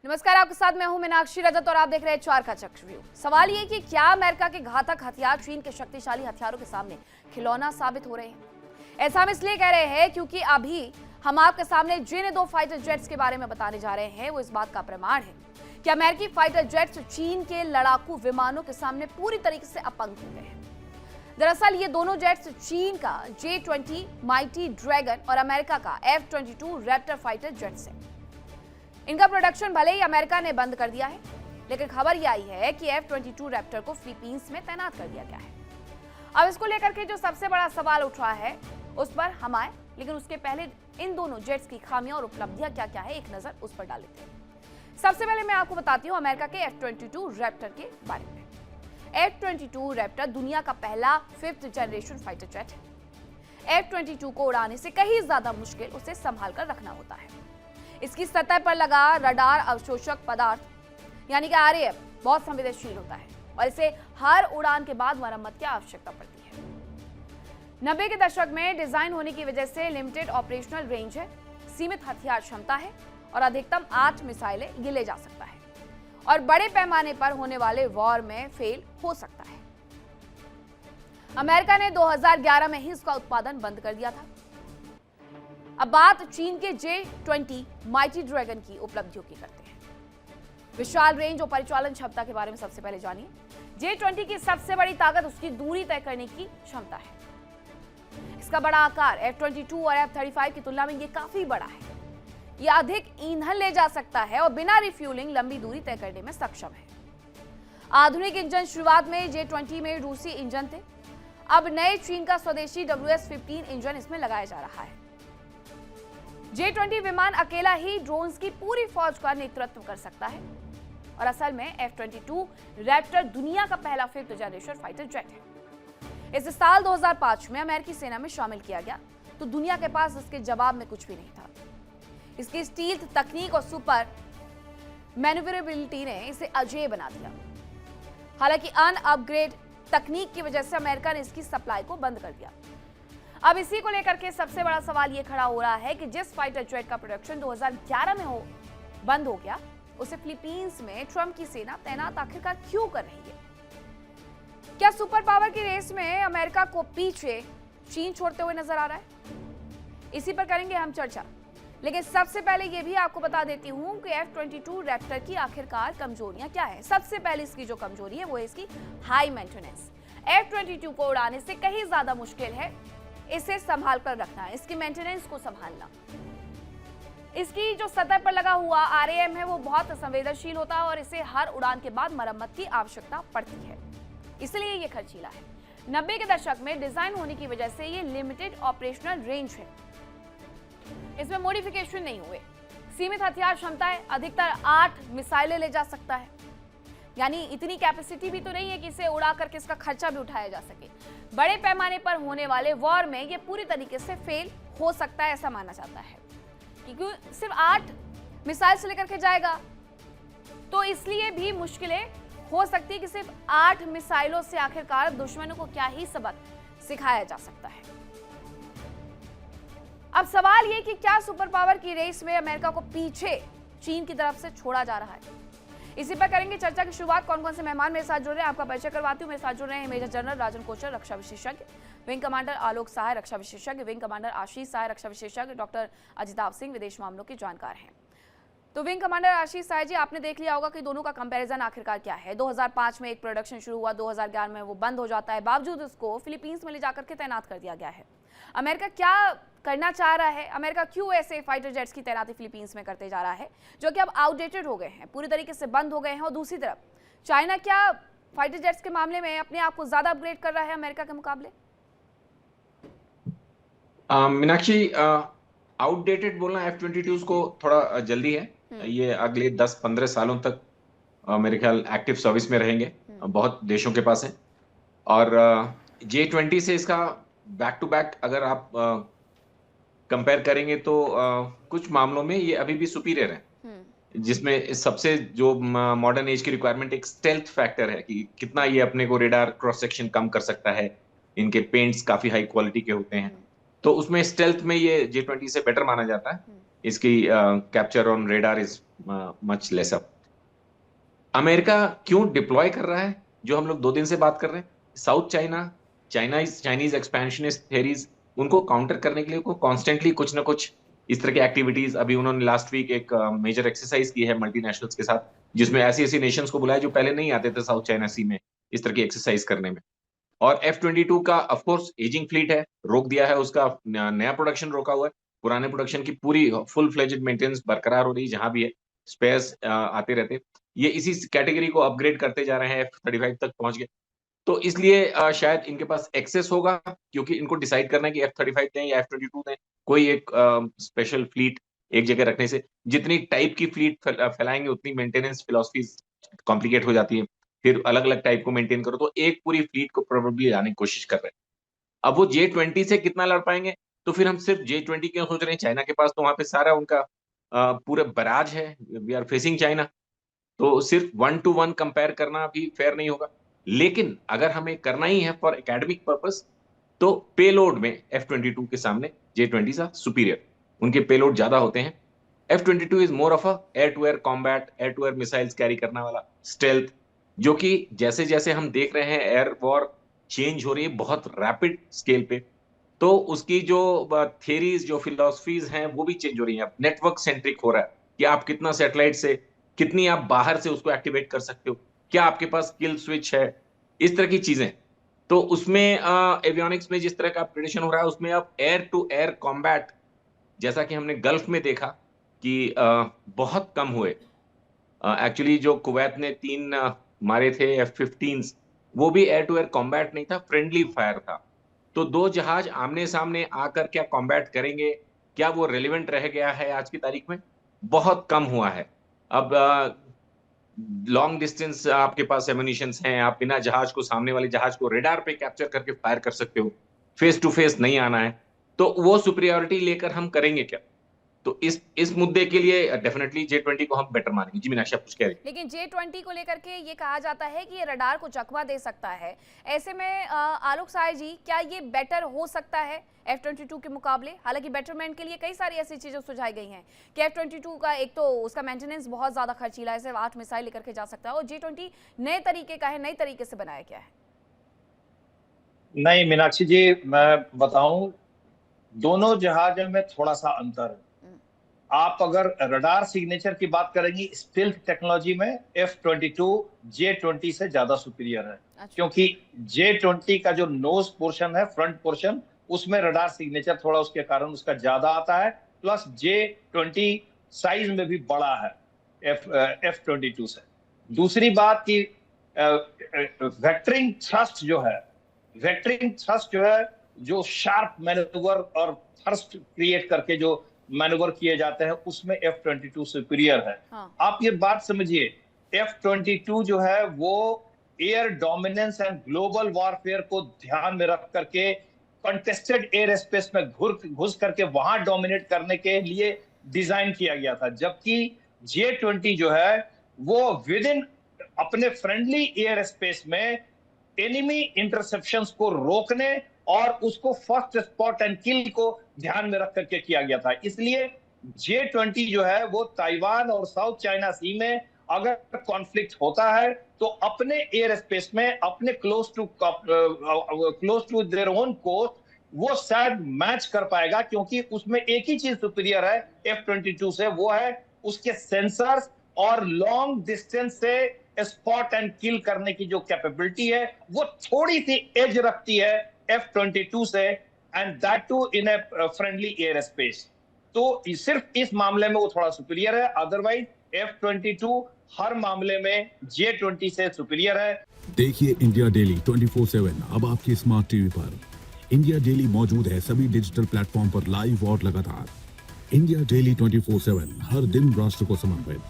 नमस्कार, आपके साथ मैं हूं मीनाक्षी रजत और आप देख रहे हैं चार का चक्रव्यूह। सवाल ये कि क्या अमेरिका के घातक हथियार चीन के शक्तिशाली हथियारों के सामने खिलौना साबित हो रहे हैं? ऐसा हम इसलिए कह रहे हैं क्योंकि अभी हम आपके सामने जिन दो फाइटर जेट्स के बारे में बताने जा रहे हैं वो इस बात का प्रमाण है कि अमेरिकी फाइटर जेट्स चीन के लड़ाकू विमानों के सामने पूरी तरीके से अपंग हो गए हैं। दरअसल ये दोनों जेट्स चीन का J-20 माइटी ड्रैगन और अमेरिका का F-22 रैप्टर फाइटर जेट्स हैं। इनका प्रोडक्शन भले ही अमेरिका ने बंद कर दिया है, लेकिन खबर यह आई है कि F-22 रैप्टर को फिलीपींस में तैनात कर दिया गया है। अब इसको लेकर के जो सबसे बड़ा सवाल उठ रहा है उस पर हम आए, लेकिन उसके पहले इन दोनों जेट्स की खामियां और उपलब्धियां क्या क्या है एक नजर उस पर डाल लेते हैं। सबसे पहले मैं आपको बताती हूँ अमेरिका के F-22 रैप्टर के बारे में। F-22 रैप्टर दुनिया का पहला 5th जनरेशन फाइटर जेट है। F-22 को उड़ाने से कहीं ज्यादा मुश्किल उसे संभाल कर रखना होता है। इसकी सतह पर लगा रडार अवशोषक पदार्थ यानी कि RAF बहुत संवेदनशील होता है और इसे हर उड़ान के बाद मरम्मत की आवश्यकता पड़ती है। 90 के दशक में डिजाइन होने की वजह से लिमिटेड ऑपरेशनल रेंज है, सीमित हथियार क्षमता है और अधिकतम 8 मिसाइलें ये ले जा सकता है और बड़े पैमाने पर होने वाले वॉर में फेल हो सकता है। अमेरिका ने 2011 में ही इसका उत्पादन बंद कर दिया था। अब बात चीन के J-20 माइटी ड्रैगन की उपलब्धियों की करते हैं। विशाल रेंज और परिचालन क्षमता के बारे में सबसे पहले जानिए। J-20 की सबसे बड़ी ताकत उसकी दूरी तय करने की क्षमता है। इसका बड़ा आकार F-22 और F-35 की तुलना में ये काफी बड़ा है। यह अधिक ईंधन ले जा सकता है और बिना रिफ्यूलिंग लंबी दूरी तय करने में सक्षम है। आधुनिक इंजन शुरुआत में J-20 में रूसी इंजन थे, अब नए चीन का स्वदेशी WS-15 इंजन इसमें लगाया जा रहा है। J-20 विमान अकेला ही ड्रोन्स की पूरी फौज का नेतृत्व कर सकता है और असल में F-22 रैप्टर दुनिया का पहला 5th जनरेशन फाइटर जेट है। इसे साल 2005 में अमेरिकी सेना में शामिल किया गया तो दुनिया के पास इसके जवाब में कुछ भी नहीं था। इसकी स्टील्थ तकनीक और सुपर मैन्यूवरेबिलिटी ने इसे अजेय बना दिया। हालांकि अनअपग्रेड तकनीक की वजह से अमेरिका ने इसकी सप्लाई को बंद कर दिया। अब इसी को लेकर के सबसे बड़ा सवाल ये खड़ा हो रहा है कि जिस फाइटर जेट का प्रोडक्शन 2011 में बंद हो गया, उसे फिलीपींस में ट्रंप की सेना तैनात आखिरकार क्यों कर रही है? क्या सुपर पावर की रेस में अमेरिका को पीछे चीन छोड़ते हुए नजर आ रहा है? इसी पर करेंगे हम चर्चा, लेकिन सबसे पहले ये भी आपको बता देती हूं कि F-22 रैप्टर की आखिरकार कमजोरियां क्या है। सबसे पहले इसकी जो कमजोरी है वो है इसकी हाई मेंटेनेंस। F-22 को उड़ाने से कहीं ज्यादा मुश्किल है इसे संभाल कर रखना है, इसकी मेंटेनेंस को संभालना। इसकी जो सतह पर लगा हुआ RAM है वो बहुत संवेदनशील होता है और इसे हर उड़ान के बाद मरम्मत की आवश्यकता पड़ती है, इसलिए ये खर्चीला है। 90 के दशक में डिजाइन होने की वजह से ये लिमिटेड ऑपरेशनल रेंज है, इसमें मॉडिफिकेशन नहीं हुए। सीमित हथियार क्षमता है, अधिकतर 8 मिसाइलें ले जा सकता है, यानी इतनी कैपेसिटी भी तो नहीं है कि इसे उड़ा करके इसका खर्चा भी उठाया जा सके। बड़े पैमाने पर होने वाले वॉर में ये पूरी तरीके से फेल हो सकता है, ऐसा माना जाता है, क्योंकि सिर्फ 8 मिसाइल से लेकर के जाएगा तो इसलिए भी मुश्किलें हो सकती है कि सिर्फ 8 मिसाइलों से आखिरकार दुश्मनों को क्या ही सबक सिखाया जा सकता है। अब सवाल ये कि क्या सुपर पावर की रेस में अमेरिका को पीछे चीन की तरफ से छोड़ा जा रहा है? इसी पर करेंगे चर्चा की शुरुआत। कौन कौन से मेहमान मेरे साथ जुड़ रहे हैं आपका परिचय करवाती हूँ। मेरे साथ जुड़ रहे हैं मेजर जनरल राजन कोचर, रक्षा विशेषज्ञ, विंग कमांडर आलोक सहाय, रक्षा विशेषज्ञ, विंग कमांडर आशीष सहाय, रक्षा विशेषज्ञ, डॉक्टर अजिताभ सिंह, विदेश मामलों के जानकार हैं। तो विंग कमांडर आशीष सहाय जी, आपने देख लिया होगा कि दोनों का कंपैरिजन आखिरकार क्या है। 2005 में एक प्रोडक्शन शुरू हुआ, 2011 में वो बंद हो जाता है, बावजूद उसको फिलीपींस में ले जाकर के तैनात कर दिया गया है। अमेरिका क्या करना चाह रहा है? अमेरिका क्यों ऐसे फाइटर जेट्स की तैनाती फिलीपींस में करते जा रहा है जो कि अब आउटडेटेड हो गए हैं, पूरी तरीके से बंद हो गए हैं? और दूसरी तरफ चाइना क्या फाइटर जेट्स के मामले में अपने आप को ज्यादा अपग्रेड कर रहा है अमेरिका के मुकाबले? मीनाक्षी, आउटडेटेड बोलना F-22 को थोड़ा जल्दी है। ये अगले 10-15 सालों तक मेरे ख्याल एक्टिव सर्विस में रहेंगे, बहुत देशों के पास है। और J-20 से इसका बैक टू बैक अगर आप कंपेयर करेंगे तो कुछ मामलों में ये अभी भी सुपीरियर है, जिसमें सबसे जो मॉडर्न एज की रिक्वायरमेंट एक स्टेल्थ फैक्टर है कि कितना ये अपने को रेडार क्रॉस सेक्शन कम कर सकता है। इनके पेंट्स काफी हाई क्वालिटी के होते हैं, तो उसमें स्टेल्थ में ये J-20 से बेटर माना जाता है। इसकी capture on radar is much laser. America क्यों डिप्लॉय कर रहा है, जो हम लोग 2 दिन से बात कर रहे हैं, साउथ चाइनीज एक्सपेंशनिस्ट थेरीज, उनको काउंटर करने के लिए को कॉन्स्टेंटली कुछ ना कुछ इस तरह की एक्टिविटीज, अभी उन्होंने लास्ट वीक एक मेजर एक्सरसाइज की है मल्टीनेशनल्स के साथ, जिसमें ऐसी ऐसी नेशंस को बुलाया जो पहले नहीं आते थे साउथ चाइना सी में इस तरह की एक्सरसाइज करने में। और F-22 का ऑफ कोर्स एजिंग फ्लीट है, रोक दिया है, उसका नया प्रोडक्शन रोका हुआ है, पुराने प्रोडक्शन की पूरी फुल फ्लेजेड मेंटेनेंस बरकरार हो रही है, जहां भी है स्पेयर्स आते रहते। ये इसी कैटेगरी को अपग्रेड करते जा रहे हैं, F-35 तक पहुंच गए। तो इसलिए शायद इनके पास एक्सेस होगा, क्योंकि इनको डिसाइड करना है कि F-35 दें या F-22 दें, कोई एक स्पेशल फ्लीट एक जगह रखने से जितनी टाइप की फ्लीट फैलाएंगे उतनी मेंटेनेंस फिलॉसफीज कॉम्प्लिकेट हो जाती है, फिर अलग अलग टाइप को मेंटेन करो, तो एक पूरी फ्लीट को प्रोबेबली लाने की कोशिश कर रहे हैं। अब वो J-20 से कितना लड़ पाएंगे, तो फिर हम सिर्फ J-20 क्यों सोच रहे हैं, चाइना के पास तो वहां पे सारा उनका पूरा बराज है, वी आर फेसिंग चाइना, तो सिर्फ 1 to 1 कंपेयर करना भी फेयर नहीं होगा। लेकिन अगर हमें करना ही है फॉर एकेडमिक पर्पस, तो पेलोड में F-22 के सामने J-20 आर सुपीरियर, उनके पेलोड ज्यादा होते हैं। F-22 is more of a air to air combat, air to air missiles carry करने वाला स्टेल्थ, जो कि जैसे जैसे हम देख रहे हैं एयर वॉर चेंज हो रही है बहुत रैपिड स्केल पे, तो उसकी जो थियरीज, जो फिलोसफीज हैं, वो भी चेंज हो रही हैं। नेटवर्क सेंट्रिक हो रहा है कि आप कितना सैटेलाइट से, कितनी आप बाहर से उसको एक्टिवेट कर सकते हो, क्या आपके पास किल स्विच है, इस तरह की चीजें। तो उसमें एवियोनिक्स में जिस तरह का प्रेडिक्शन हो रहा है, उसमें अब एयर टू एयर कॉम्बैट, जैसा कि हमने गल्फ में देखा कि बहुत कम हुए। एक्चुअली जो कुवैत ने 3 मारे थे F-15s, वो भी एयर टू एयर कॉम्बैट नहीं था, फ्रेंडली फायर था। तो 2 जहाज आमने सामने आकर क्या कॉम्बैट करेंगे, क्या वो रेलिवेंट रह गया है आज की तारीख में? बहुत कम हुआ है। अब लॉन्ग डिस्टेंस आपके पास एम्युनिशंस हैं, आप बिना जहाज को, सामने वाले जहाज को रेडार पे कैप्चर करके फायर कर सकते हो, फेस टू फेस नहीं आना है, तो वो सुपीरियरिटी लेकर हम करेंगे क्या? तो इस मुद्दे के लिए डेफिनेटली J-20 को हम बेटर मानेंगे। जी मीनाक्षी, आप कुछ कह रही हैं? लेकिन J-20 को लेकर के ये कहा जाता है कि ये रडार को चकवा दे सकता है। ऐसे में आलोक साय जी, क्या ये बेटर हो सकता है F-22 के मुकाबले? हालांकि बेटरमेंट के लिए कई सारी ऐसी चीजें सुझाई गई हैं कि F-22 का एक तो उसका मेंटेनेंस बहुत ज्यादा खर्चीला है, सिर्फ 8 मिसाइल लेकर के जा सकता है, और J-20 नए तरीके का है, नए तरीके से बनाया गया है। नहीं मीनाक्षी जी, मैं बताऊं, दोनों जहाजों में थोड़ा सा अंतर है। आप अगर रडार सिग्नेचर की बात करेंगी, स्टील्थ टेक्नोलॉजी में F-22 J-20 से ज्यादा सुपीरियर है। अच्छा। क्योंकि J-20 का जो नोज पोर्शन है, फ्रंट पोर्शन, उसमें रडार सिग्नेचर थोड़ा उसके कारण उसका ज्यादा आता है, प्लस J-20 साइज में भी बड़ा है F-22 से। दूसरी बात की वेक्टरिंग थ्रस्ट जो है, जो शार्प मैन्यूवर और थ्रस्ट क्रिएट करके जो मैन्यूवर किए जाते हैं, उसमें F-22 सुपीरियर है। हाँ। आप ये बात समझिए, F-22 जो है वो air dominance and global warfare को ध्यान में रख करके कंटेस्टेड एयर स्पेस में घुस करके वहां डोमिनेट करने के लिए डिजाइन किया गया था, जबकि J-20 जो है वो विद इन अपने फ्रेंडली एयर स्पेस में एनिमी इंटरसेप्शंस को रोकने और उसको फर्स्ट स्पॉट एंड किल को ध्यान में रख करके किया गया था। इसलिए J-20 जो है वो ताइवान और साउथ चाइना सी में अगर कॉन्फ्लिक्ट होता है, तो अपने एयर स्पेस में, अपने close to their own coast, वो शायद मैच कर पाएगा, क्योंकि उसमें एक ही चीज सुपीरियर है F-22 से, वो है उसके सेंसर्स और लॉन्ग डिस्टेंस से स्पॉट एंड किल करने की जो कैपेबिलिटी है, वो थोड़ी सी एज रखती है F-22 से, and that to in a friendly air space. तो सिर्फ इस मामले में वो थोड़ा सुपीरियर है, अदरवाइज F-22 हर मामले में J-20 से सुपीरियर है। देखिए इंडिया डेली 24/7 अब आपकी स्मार्ट टीवी पर। इंडिया डेली मौजूद है सभी डिजिटल प्लेटफॉर्म पर लाइव और लगातार। इंडिया डेली 24/7 हर दिन राष्ट्र को समर्पित।